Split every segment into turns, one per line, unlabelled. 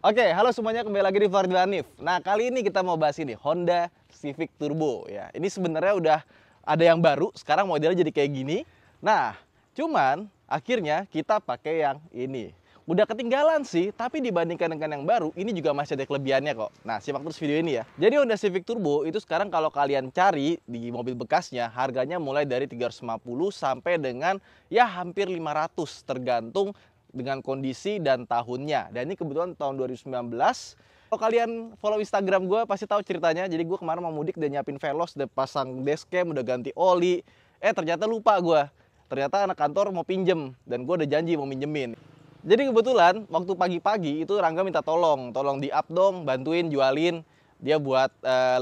Oke, halo semuanya, kembali lagi di Fardil Hanif. Nah, kali ini kita mau bahas ini, Honda Civic Turbo ya. Ini sebenarnya udah ada yang baru, sekarang modelnya jadi kayak gini. Nah, cuman akhirnya kita pakai yang ini. Udah ketinggalan sih, tapi dibandingkan dengan yang baru, ini juga masih ada kelebihannya kok. Nah, simak terus video ini ya. Jadi Honda Civic Turbo itu sekarang kalau kalian cari di mobil bekasnya, harganya mulai dari 350 sampai dengan ya hampir 500 tergantung dengan kondisi dan tahunnya. Dan ini kebetulan tahun 2019. Kalau kalian follow Instagram gue pasti tahu ceritanya. Jadi gue kemarin mau mudik, udah nyiapin velos, udah pasang dashcam, udah ganti oli. Ternyata lupa gue. Ternyata anak kantor mau pinjem dan gue udah janji mau minjemin. Jadi kebetulan waktu pagi-pagi itu Rangga minta tolong di up dong, bantuin jualin. Dia buat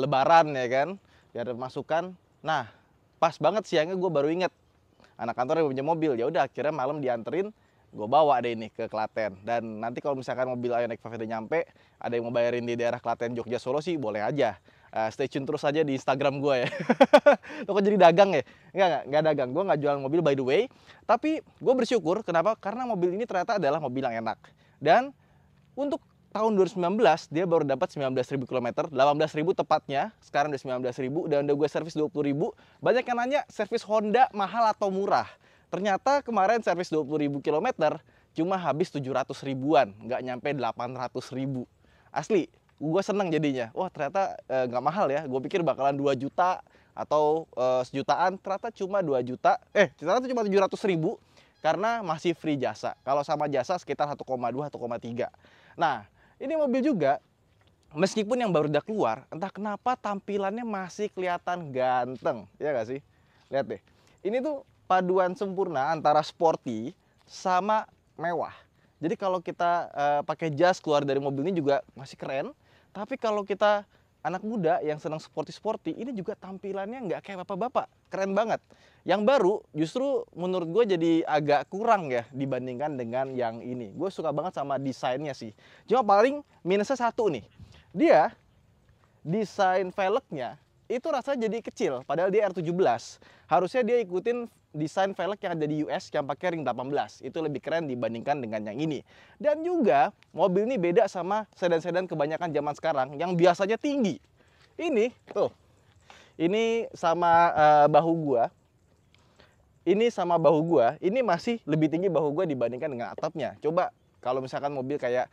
lebaran ya kan, biar ada masukan. Nah, pas banget siangnya gue baru inget anak kantor yang punya mobil. Ya udah akhirnya malam dianterin, gue bawa deh ini ke Klaten. Dan nanti kalau misalkan mobil Ioniq 5 udah nyampe, ada yang mau bayarin di daerah Klaten, Jogja, Solo sih boleh aja. Stay tune terus aja di Instagram gue ya. Lo kok jadi dagang ya? Enggak dagang. Gue nggak jual mobil by the way. Tapi gue bersyukur, kenapa? Karena mobil ini ternyata adalah mobil yang enak. Dan untuk tahun 2019 dia baru dapat 19.000 km, 18.000 tepatnya. Sekarang udah 19.000 dan udah gue servis 20.000. Banyak yang nanya servis Honda mahal atau murah. Ternyata kemarin servis 20.000 km cuma habis 700 ribuan, nggak nyampe 800 ribu. Asli, gue seneng jadinya. Wah ternyata nggak mahal ya. Gue pikir bakalan 2 juta atau sejutaan, ternyata cuma 2 juta. Ternyata cuma 700 ribu karena masih free jasa. Kalau sama jasa sekitar 1,2, 1,3. Nah, ini mobil juga meskipun yang baru udah keluar, entah kenapa tampilannya masih kelihatan ganteng. Ya nggak sih? Lihat deh. Ini tuh paduan sempurna antara sporty sama mewah. Jadi kalau kita pakai jas keluar dari mobil ini juga masih keren. Tapi kalau kita anak muda yang senang sporty-sporty, ini juga tampilannya nggak kayak bapak-bapak. Keren banget. Yang baru justru menurut gue jadi agak kurang ya dibandingkan dengan yang ini. Gue suka banget sama desainnya sih. Cuma paling minusnya satu nih. Dia desain velgnya itu rasanya jadi kecil, padahal dia R17. Harusnya dia ikutin desain velg yang ada di US yang pakai ring 18. Itu lebih keren dibandingkan dengan yang ini. Dan juga mobil ini beda sama sedan-sedan kebanyakan zaman sekarang yang biasanya tinggi. Ini tuh, ini sama bahu gua. Ini sama bahu gua, ini masih lebih tinggi bahu gua dibandingkan dengan atapnya. Coba kalau misalkan mobil kayak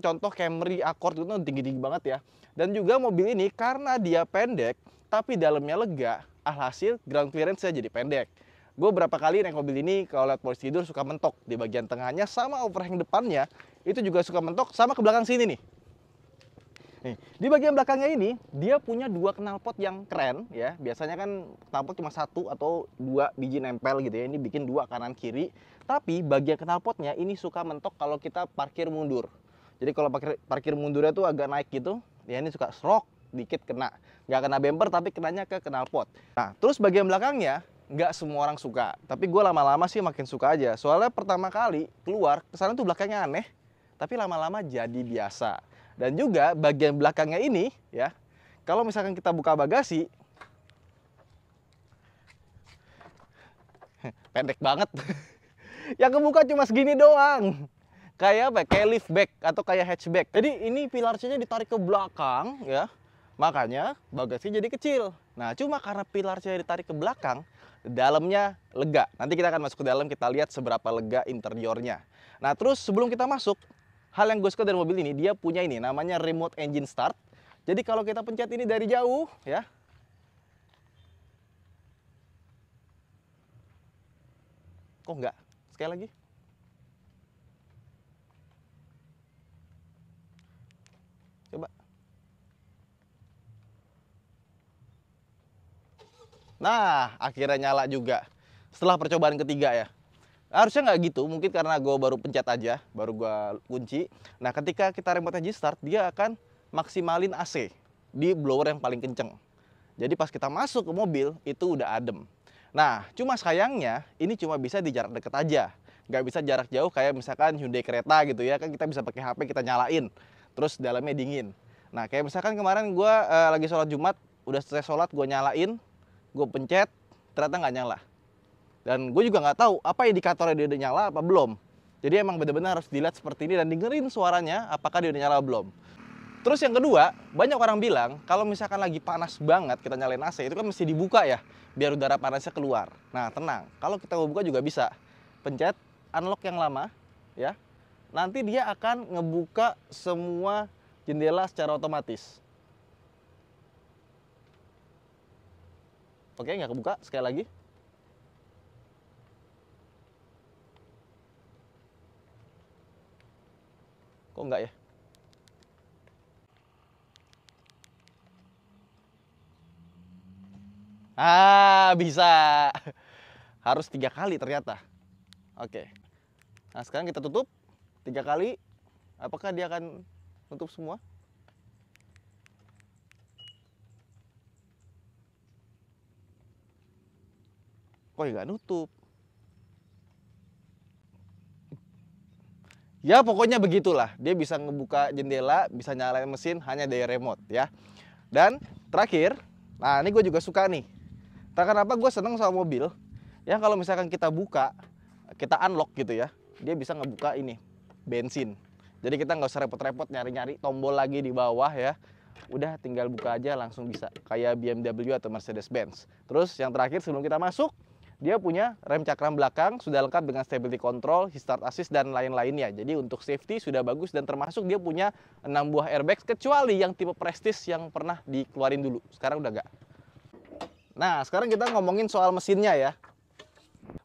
contoh Camry, Accord itu tinggi-tinggi banget ya. Dan juga mobil ini karena dia pendek, tapi dalamnya lega, alhasil ground clearance-nya jadi pendek. Gue berapa kali naik mobil ini kalau lihat polisi tidur suka mentok di bagian tengahnya, sama overhang depannya itu juga suka mentok, sama ke belakang sini nih. Nih, di bagian belakangnya ini dia punya dua knalpot yang keren ya. Biasanya kan knalpot cuma satu atau dua biji nempel gitu ya. Ini bikin dua kanan kiri. Tapi bagian knalpotnya ini suka mentok kalau kita parkir mundur. Jadi kalau parkir mundurnya tuh agak naik gitu, ya ini suka serok dikit kena. Nggak kena bumper tapi kenanya ke knalpot. Nah, terus bagian belakangnya nggak semua orang suka. Tapi gue lama-lama sih makin suka aja. Soalnya pertama kali keluar, kesana tuh belakangnya aneh. Tapi lama-lama jadi biasa. Dan juga bagian belakangnya ini ya, kalau misalkan kita buka bagasi, pendek banget. Yang kebuka cuma segini doang. Kayak apa? Kayak liftback atau kayak hatchback. Jadi ini pilar C-nya ditarik ke belakang ya. Makanya bagasinya jadi kecil. Nah, cuma karena pilar C ditarik ke belakang, dalamnya lega. Nanti kita akan masuk ke dalam, kita lihat seberapa lega interiornya. Nah, terus sebelum kita masuk, hal yang gue suka dari mobil ini, dia punya ini namanya remote engine start. Jadi kalau kita pencet ini dari jauh ya, kok enggak? Sekali lagi. Coba. Nah, akhirnya nyala juga. Setelah percobaan ketiga ya. Harusnya nggak gitu, mungkin karena gue baru pencet aja, baru gue kunci. Nah, ketika kita remote engine start, dia akan maksimalin AC di blower yang paling kenceng. Jadi pas kita masuk ke mobil, itu udah adem. Nah, cuma sayangnya, ini cuma bisa di jarak dekat aja. Nggak bisa jarak jauh kayak misalkan Hyundai Creta gitu ya, kan kita bisa pakai HP, kita nyalain. Terus dalamnya dingin. Nah, kayak misalkan kemarin gue lagi sholat Jumat, udah selesai sholat, gue nyalain, gue pencet, ternyata nggak nyala. Dan gue juga nggak tahu apa indikatornya dia udah nyala apa belum. Jadi emang benar-benar harus dilihat seperti ini dan dengerin suaranya apakah dia udah nyala belum. Terus yang kedua, banyak orang bilang kalau misalkan lagi panas banget kita nyalain AC itu kan mesti dibuka ya, biar udara panasnya keluar. Nah tenang, kalau kita mau buka juga bisa. Pencet unlock yang lama ya, nanti dia akan ngebuka semua jendela secara otomatis. Oke, nggak kebuka, sekali lagi. Kok nggak ya? Ah, bisa. Harus 3 kali ternyata. Oke. Nah, sekarang kita tutup 3 kali. Apakah dia akan tutup semua? Kok nggak nutup? Ya pokoknya begitulah. Dia bisa ngebuka jendela, bisa nyalain mesin hanya dari remote ya. Dan terakhir, nah ini gue juga suka nih. Tak kenapa gue seneng sama mobil. Ya kalau misalkan kita buka, kita unlock gitu ya, dia bisa ngebuka ini bensin. Jadi kita nggak usah repot-repot nyari-nyari tombol lagi di bawah ya. Udah tinggal buka aja langsung bisa. Kayak BMW atau Mercedes-Benz. Terus yang terakhir sebelum kita masuk, dia punya rem cakram belakang, sudah lengkap dengan stability control, start assist, dan lain-lainnya. Jadi untuk safety sudah bagus dan termasuk dia punya 6 buah airbags, kecuali yang tipe Prestige yang pernah dikeluarin dulu. Sekarang udah nggak. Nah, sekarang kita ngomongin soal mesinnya ya.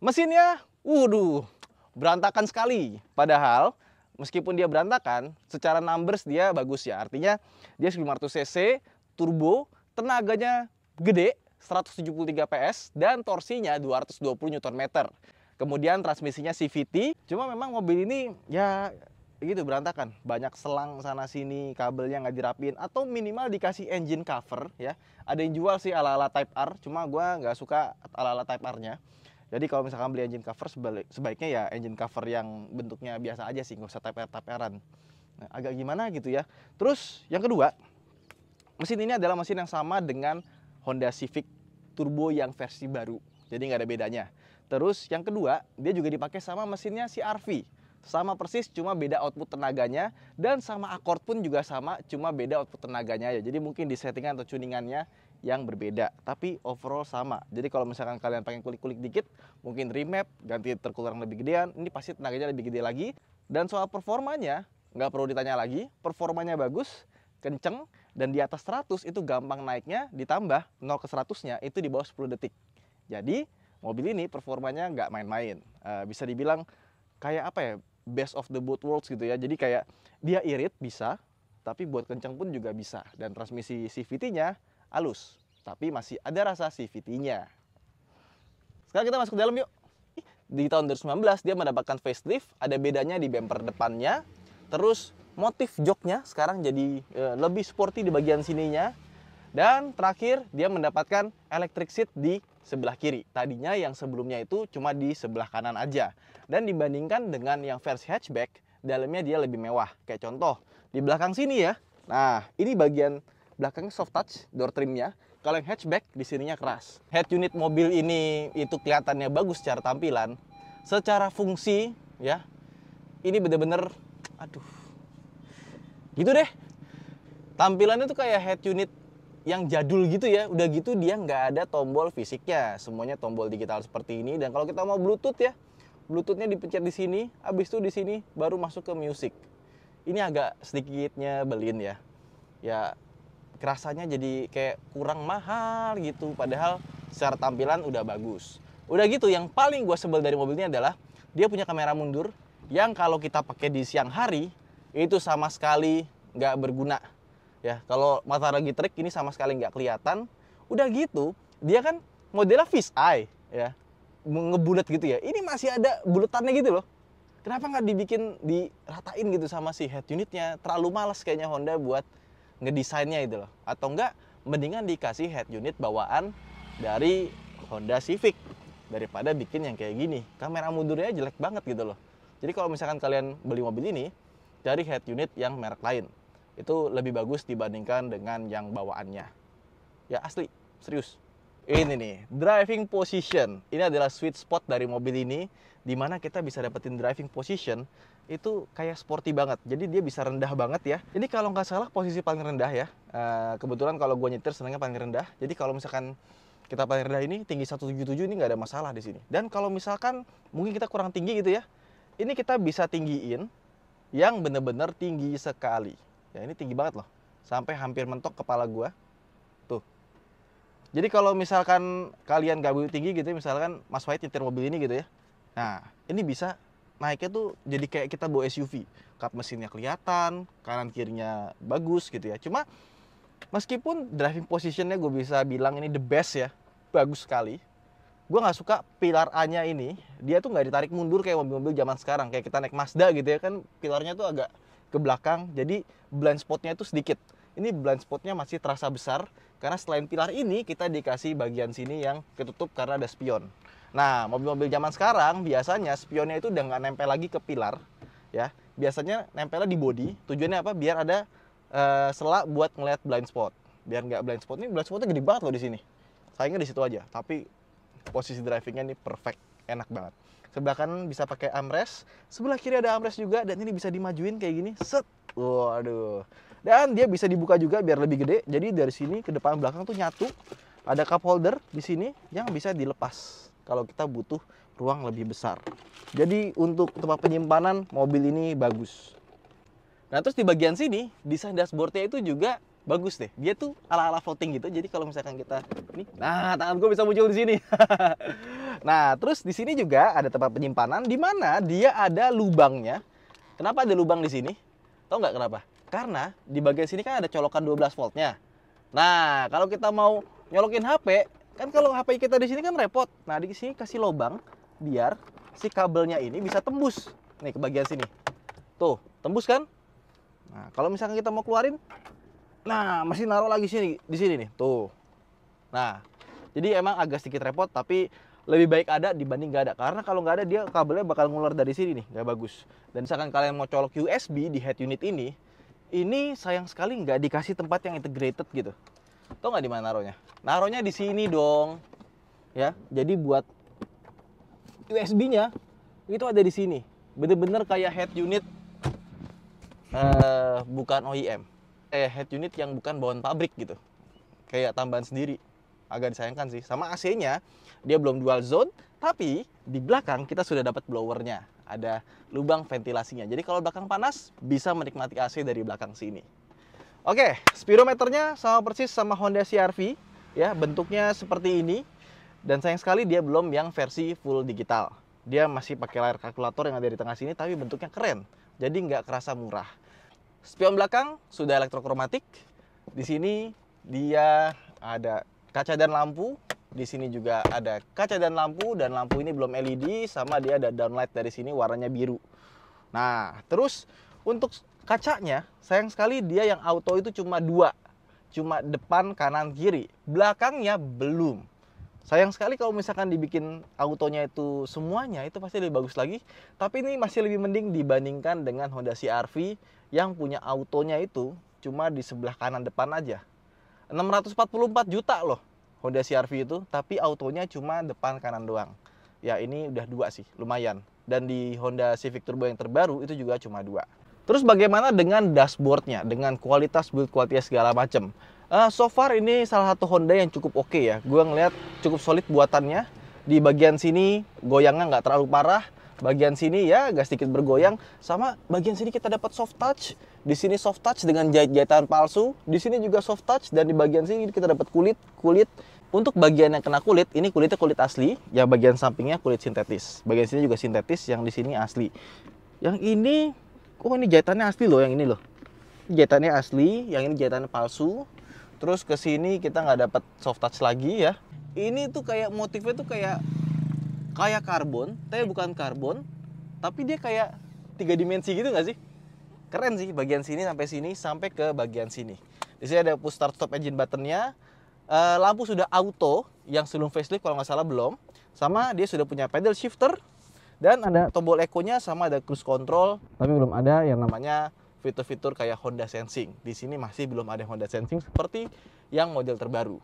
Mesinnya, waduh, berantakan sekali. Padahal, meskipun dia berantakan, secara numbers dia bagus ya. Artinya, dia 500 cc, turbo, tenaganya gede, 173 PS, dan torsinya 220 Nm. Kemudian transmisinya CVT, cuma memang mobil ini ya gitu berantakan. Banyak selang sana sini, kabelnya nggak dirapin, atau minimal dikasih engine cover ya. Ada yang jual sih ala-ala Type R, cuma gue nggak suka ala-ala Type R-nya. Jadi kalau misalkan beli engine cover, sebaiknya ya engine cover yang bentuknya biasa aja sih, nggak usah Type R-an. Nah, agak gimana gitu ya. Terus yang kedua, mesin ini adalah mesin yang sama dengan Honda Civic Turbo yang versi baru, jadi nggak ada bedanya. Terus yang kedua, dia juga dipakai sama mesinnya CR-V, sama persis cuma beda output tenaganya, dan sama Accord pun juga sama, cuma beda output tenaganya ya. Jadi mungkin di settingan atau tuningannya yang berbeda, tapi overall sama. Jadi kalau misalkan kalian pengen kulik-kulik dikit, mungkin remap, ganti intercooler yang lebih gedean, ini pasti tenaganya lebih gede lagi. Dan soal performanya, nggak perlu ditanya lagi, performanya bagus, kenceng, dan di atas 100 itu gampang naiknya, ditambah 0 ke 100-nya itu di bawah 10 detik. Jadi mobil ini performanya nggak main-main. Bisa dibilang kayak apa ya, best of the both worlds gitu ya. Jadi kayak dia irit bisa, tapi buat kenceng pun juga bisa. Dan transmisi CVT-nya halus, tapi masih ada rasa CVT-nya. Sekarang kita masuk ke dalam yuk. Di tahun 2019 dia mendapatkan facelift, ada bedanya di bumper depannya. Terus motif joknya sekarang jadi lebih sporty di bagian sininya. Dan terakhir dia mendapatkan electric seat di sebelah kiri. Tadinya yang sebelumnya itu cuma di sebelah kanan aja. Dan dibandingkan dengan yang versi hatchback, dalamnya dia lebih mewah. Kayak contoh, di belakang sini ya. Nah, ini bagian belakangnya soft touch, door trimnya. Kalau yang hatchback, di sininya keras. Head unit mobil ini itu kelihatannya bagus secara tampilan. Secara fungsi, ya, ini bener-bener, aduh, gitu deh. Tampilannya tuh kayak head unit yang jadul gitu ya. Udah gitu dia nggak ada tombol fisiknya. Semuanya tombol digital seperti ini. Dan kalau kita mau Bluetooth ya, Bluetoothnya dipencet di sini. Habis itu di sini baru masuk ke music. Ini agak sedikitnya belin ya. Ya kerasanya jadi kayak kurang mahal gitu. Padahal secara tampilan udah bagus. Udah gitu yang paling gue sebel dari mobil ini adalah dia punya kamera mundur. Yang kalau kita pakai di siang hari itu sama sekali nggak berguna ya. Kalau mata lagi terik ini sama sekali nggak kelihatan. Udah gitu dia kan modelnya fish eye ya, ngebulet gitu ya. Ini masih ada buletannya gitu loh. Kenapa nggak dibikin diratain gitu sama si head unitnya? Terlalu malas kayaknya Honda buat ngedesainnya itu loh. Atau enggak mendingan dikasih head unit bawaan dari Honda Civic daripada bikin yang kayak gini. Kamera mundurnya jelek banget gitu loh. Jadi kalau misalkan kalian beli mobil ini, cari head unit yang merek lain. Itu lebih bagus dibandingkan dengan yang bawaannya. Ya asli, serius. Ini nih, driving position. Ini adalah sweet spot dari mobil ini, di mana kita bisa dapetin driving position itu kayak sporty banget. Jadi dia bisa rendah banget ya. Ini kalau nggak salah posisi paling rendah ya. Kebetulan kalau gue nyetir senangnya paling rendah. Jadi kalau misalkan kita paling rendah ini tinggi 177 ini nggak ada masalah di sini. Dan kalau misalkan mungkin kita kurang tinggi gitu ya, ini kita bisa tinggiin yang bener-bener tinggi sekali. Ya ini tinggi banget loh, sampai hampir mentok kepala gue. Tuh. Jadi kalau misalkan kalian gak begitu tinggi gitu ya, misalkan Mas Wahid nyetir mobil ini gitu ya. Nah, ini bisa naiknya tuh jadi kayak kita bawa SUV. Kap mesinnya kelihatan, kanan kirinya bagus gitu ya. Cuma meskipun driving positionnya gue bisa bilang ini the best ya, bagus sekali. Gue gak suka pilar A-nya ini, dia tuh gak ditarik mundur kayak mobil-mobil zaman sekarang. Kayak kita naik Mazda gitu ya kan, pilarnya tuh agak ke belakang, jadi blind spotnya itu sedikit. Ini blind spotnya masih terasa besar, karena selain pilar ini, kita dikasih bagian sini yang ketutup karena ada spion. Nah, mobil-mobil zaman sekarang, biasanya spionnya itu udah nggak nempel lagi ke pilar. Ya, biasanya nempelnya di bodi. Tujuannya apa? Biar ada sela buat ngeliat blind spot. Biar nggak blind spot. Ini blind spotnya gede banget loh di sini. Sayangnya di situ aja. Tapi posisi drivingnya ini perfect, enak banget. Sebelah kanan bisa pakai armrest. Sebelah kiri ada armrest juga, dan ini bisa dimajuin kayak gini. Set. Waduh. Dan dia bisa dibuka juga biar lebih gede. Jadi dari sini ke depan belakang tuh nyatu. Ada cup holder di sini yang bisa dilepas kalau kita butuh ruang lebih besar. Jadi untuk tempat penyimpanan mobil ini bagus. Nah terus di bagian sini desain dashboardnya itu juga bagus deh. Dia tuh ala-ala floating gitu. Jadi kalau misalkan kita ini, nah tangan gue bisa muncul di sini. Nah terus di sini juga ada tempat penyimpanan di mana dia ada lubangnya. Kenapa ada lubang di sini? Tahu nggak kenapa? Karena di bagian sini kan ada colokan 12 voltnya. Nah, kalau kita mau nyolokin HP, kan kalau HP kita di sini kan repot. Nah, di sini kasih lubang biar si kabelnya ini bisa tembus. Nih ke bagian sini. Tuh, tembus kan? Nah, kalau misalkan kita mau keluarin, nah, masih naruh lagi sini di sini nih. Tuh. Nah, jadi emang agak sedikit repot, tapi lebih baik ada dibanding nggak ada. Karena kalau nggak ada, dia kabelnya bakal ngular dari sini nih, nggak bagus. Dan misalkan kalian mau colok USB di head unit ini sayang sekali nggak dikasih tempat yang integrated gitu. Tahu nggak di mana naruhnya? Naruhnya di sini dong. Ya, jadi buat USB-nya itu ada di sini. Bener-bener kayak head unit bukan OEM. Head unit yang bukan bawaan pabrik gitu. Kayak tambahan sendiri. Agak disayangkan sih. Sama AC-nya, dia belum dual zone, tapi di belakang kita sudah dapat blowernya. Ada lubang ventilasinya. Jadi kalau belakang panas, bisa menikmati AC dari belakang sini. Oke, speedometernya sama persis sama Honda CR-V. Ya, bentuknya seperti ini. Dan sayang sekali dia belum yang versi full digital. Dia masih pakai layar kalkulator yang ada di tengah sini, tapi bentuknya keren. Jadi nggak kerasa murah. Spion belakang sudah elektrokromatik. Di sini dia ada kaca dan lampu. Di sini juga ada kaca dan lampu ini belum LED, sama dia ada downlight dari sini warnanya biru. Nah, terus untuk kacanya sayang sekali dia yang auto itu cuma 2. Cuma depan, kanan, kiri. Belakangnya belum. Sayang sekali kalau misalkan dibikin autonya itu semuanya, itu pasti lebih bagus lagi. Tapi ini masih lebih mending dibandingkan dengan Honda CR-V yang punya autonya itu cuma di sebelah kanan depan aja. 644 juta loh Honda CR-V itu, tapi autonya cuma depan kanan doang. Ya ini udah 2 sih, lumayan. Dan di Honda Civic Turbo yang terbaru itu juga cuma 2. Terus bagaimana dengan dashboardnya, dengan kualitas build quality segala macam? So far ini salah satu Honda yang cukup oke ya. Gue ngeliat cukup solid buatannya. Di bagian sini goyangnya nggak terlalu parah. Bagian sini ya agak sedikit bergoyang. Sama bagian sini kita dapat soft touch. Di sini soft touch dengan jahit-jahitan palsu. Di sini juga soft touch, dan di bagian sini kita dapat kulit. Untuk bagian yang kena kulit, ini kulitnya kulit asli. Yang bagian sampingnya kulit sintetis. Bagian sini juga sintetis, yang di sini asli. Yang ini, oh ini jahitannya asli loh, yang ini loh. Jahitannya asli, yang ini jahitannya palsu. Terus ke sini kita nggak dapat soft touch lagi ya. Ini tuh kayak motifnya tuh kayak karbon, tapi bukan karbon. Tapi dia kayak 3 dimensi gitu nggak sih? Keren sih, bagian sini sampai ke bagian sini. Di sini ada push start stop engine buttonnya. Lampu sudah auto, yang sebelum facelift kalau nggak salah belum. Sama dia sudah punya pedal shifter. Dan ada tombol eco-nya, sama ada cruise control. Tapi belum ada yang namanya fitur-fitur kayak Honda Sensing. Di sini masih belum ada Honda Sensing seperti yang model terbaru.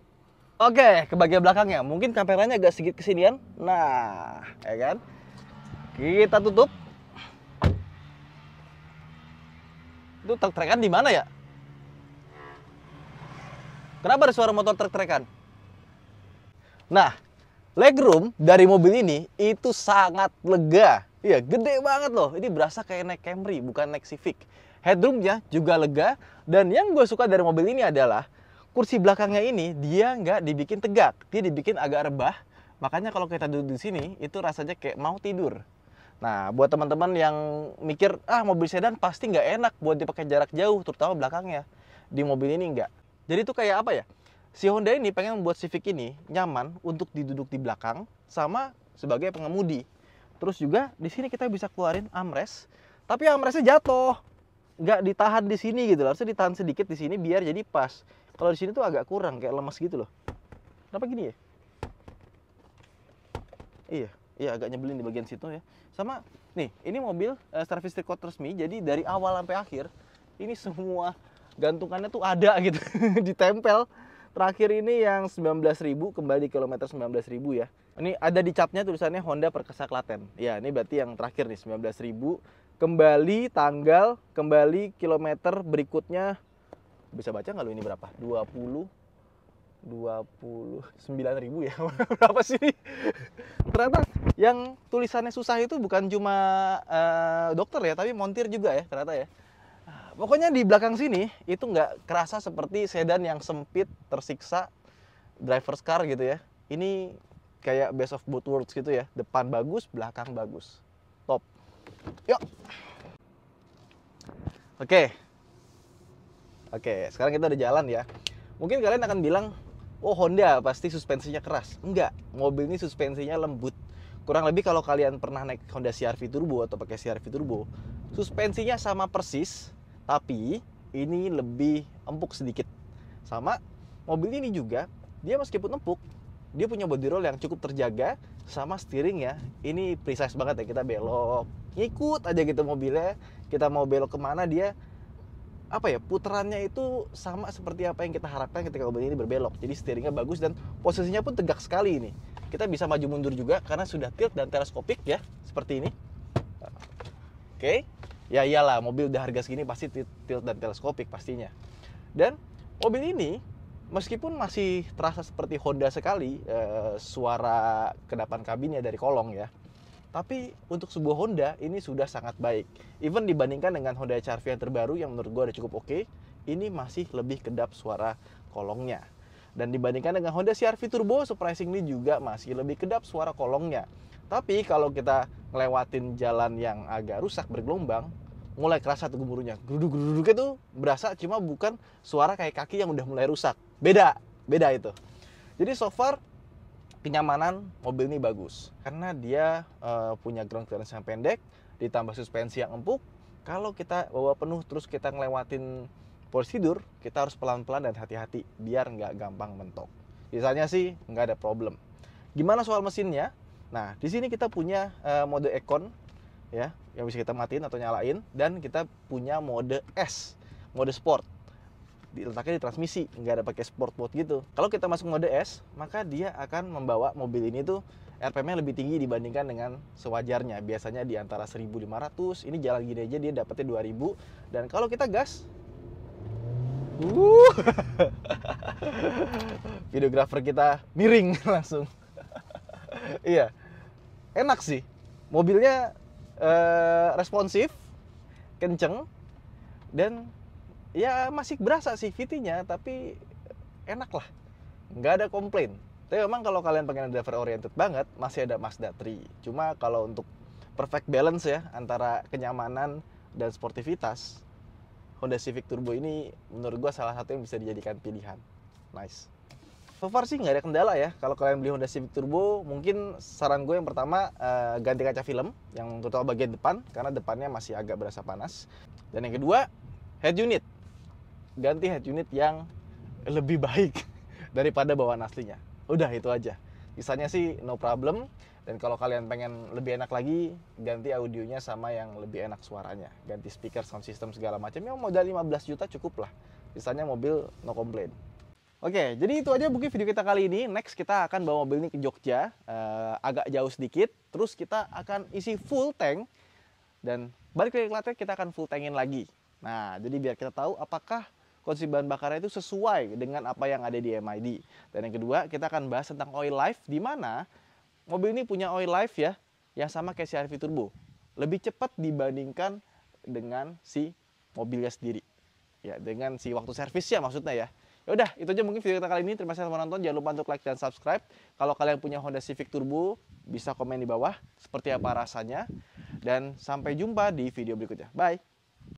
Oke, ke bagian belakangnya. Mungkin kameranya agak sedikit kesinian. Nah, ya kan? Kita tutup. Itu trek-trekan di mana ya? Kenapa ada suara motor trek-trekan? Nah, legroom dari mobil ini itu sangat lega. Iya, gede banget loh. Ini berasa kayak naik Camry, bukan naik Civic. Headroomnya juga lega. Dan yang gue suka dari mobil ini adalah kursi belakangnya ini dia nggak dibikin tegak, dia dibikin agak rebah. Makanya kalau kita duduk di sini itu rasanya kayak mau tidur. Nah, buat teman-teman yang mikir mobil sedan pasti nggak enak buat dipakai jarak jauh, terutama belakangnya. Di mobil ini nggak. Jadi itu kayak apa ya? Si Honda ini pengen membuat Civic ini nyaman untuk diduduk di belakang sama sebagai pengemudi. Terus juga di sini kita bisa keluarin armrest, tapi armrestnya jatuh, nggak ditahan di sini gitu. Harusnya ditahan sedikit di sini biar jadi pas. Kalau di sini tuh agak kurang, kayak lemas gitu loh. Kenapa gini ya? Iya, agak nyebelin di bagian situ ya. Sama nih, ini mobil service record resmi, jadi dari awal sampai akhir ini semua gantungannya tuh ada gitu, ditempel. Terakhir ini yang 19.000 kembali kilometer 19.000 ya. Ini ada di capnya tulisannya Honda Perkasa Klaten. Ya, ini berarti yang terakhir nih 19.000 kembali tanggal, kembali kilometer berikutnya. Bisa baca nggak lu ini berapa? 29.000 ya. Berapa sih? Ternyata yang tulisannya susah itu bukan cuma dokter ya, tapi montir juga ya ternyata ya. Pokoknya di belakang sini itu nggak kerasa seperti sedan yang sempit, tersiksa, driver's car gitu ya. Ini kayak best of both worlds gitu ya. Depan bagus, belakang bagus. Top. Yuk. Oke. Oke, sekarang kita udah jalan ya. Mungkin kalian akan bilang, oh Honda pasti suspensinya keras. Enggak, mobil ini suspensinya lembut. Kurang lebih kalau kalian pernah naik Honda CR-V Turbo atau pakai CR-V Turbo, suspensinya sama persis, tapi ini lebih empuk sedikit. Sama mobil ini juga, dia meskipun empuk, dia punya body roll yang cukup terjaga, sama steering ya. Ini precise banget ya, kita belok, ngikut aja gitu mobilnya. Kita mau belok kemana dia, apa ya, putarannya itu sama seperti apa yang kita harapkan ketika mobil ini berbelok. Jadi steeringnya bagus dan posisinya pun tegak sekali ini. Kita bisa maju mundur juga karena sudah tilt dan teleskopik ya, seperti ini. Oke. Ya iyalah, mobil udah harga segini pasti tilt dan teleskopik pastinya. Dan mobil ini meskipun masih terasa seperti Honda sekali, suara kedapan kabinnya dari kolong ya. Tapi untuk sebuah Honda ini sudah sangat baik. Even dibandingkan dengan Honda HR-V yang terbaru yang menurut gue udah cukup oke, ini masih lebih kedap suara kolongnya. Dan dibandingkan dengan Honda CR-V Turbo, surprisingly juga masih lebih kedap suara kolongnya. Tapi kalau kita ngelewatin jalan yang agak rusak bergelombang, mulai kerasa tuh gemuruhnya. Geruduk-geruduknya tuh berasa, cuma bukan suara kayak kaki yang udah mulai rusak. Beda itu. Jadi so far kenyamanan mobil ini bagus karena dia punya ground clearance yang pendek, ditambah suspensi yang empuk. Kalau kita bawa penuh terus kita ngelewatin posisi tidur, kita harus pelan-pelan dan hati-hati biar nggak gampang mentok. Sisanya sih nggak ada problem. Gimana soal mesinnya? Nah, di sini kita punya mode Econ ya, yang bisa kita matiin atau nyalain, dan kita punya mode S, mode Sport. Diletaknya di transmisi, nggak ada pakai sport mode gitu. Kalau kita masuk mode S, maka dia akan membawa mobil ini tuh RPM-nya lebih tinggi dibandingkan dengan sewajarnya. Biasanya di antara 1.500, ini jalan gini aja dia dapetnya 2.000. Dan kalau kita gas, videografer kita miring langsung. Iya, enak sih. Mobilnya responsif, kenceng, dan ya masih berasa sih VT-nya, tapi enak lah, nggak ada komplain. Tapi memang kalau kalian pengen driver oriented banget, masih ada Mazda 3. Cuma kalau untuk perfect balance ya antara kenyamanan dan sportivitas, Honda Civic Turbo ini menurut gua salah satu yang bisa dijadikan pilihan. Nice. So far sih nggak ada kendala ya. Kalau kalian beli Honda Civic Turbo, mungkin saran gue yang pertama ganti kaca film yang terutama bagian depan, karena depannya masih agak berasa panas. Dan yang kedua, head unit. Ganti head unit yang lebih baik daripada bawaan aslinya. Udah itu aja. Sisanya sih no problem. Dan kalau kalian pengen lebih enak lagi, ganti audionya sama yang lebih enak suaranya. Ganti speaker, sound system segala macam. Ya modal 15 juta cukup lah. Sisanya mobil no complain. Oke, jadi itu aja mungkin video kita kali ini. Next kita akan bawa mobil ini ke Jogja, agak jauh sedikit. Terus kita akan isi full tank dan balik ke Klaten kita akan full tankin lagi. Nah, jadi biar kita tahu apakah konsumsi bahan bakarnya itu sesuai dengan apa yang ada di MID. Dan yang kedua, kita akan bahas tentang oil life, di mana mobil ini punya oil life ya, yang sama kayak si CR-V Turbo. Lebih cepat dibandingkan dengan si mobilnya sendiri. Ya, dengan si waktu servisnya maksudnya ya. Ya udah, itu aja mungkin video kita kali ini. Terima kasih telah menonton. Jangan lupa untuk like dan subscribe. Kalau kalian punya Honda Civic Turbo, bisa komen di bawah seperti apa rasanya. Dan sampai jumpa di video berikutnya. Bye.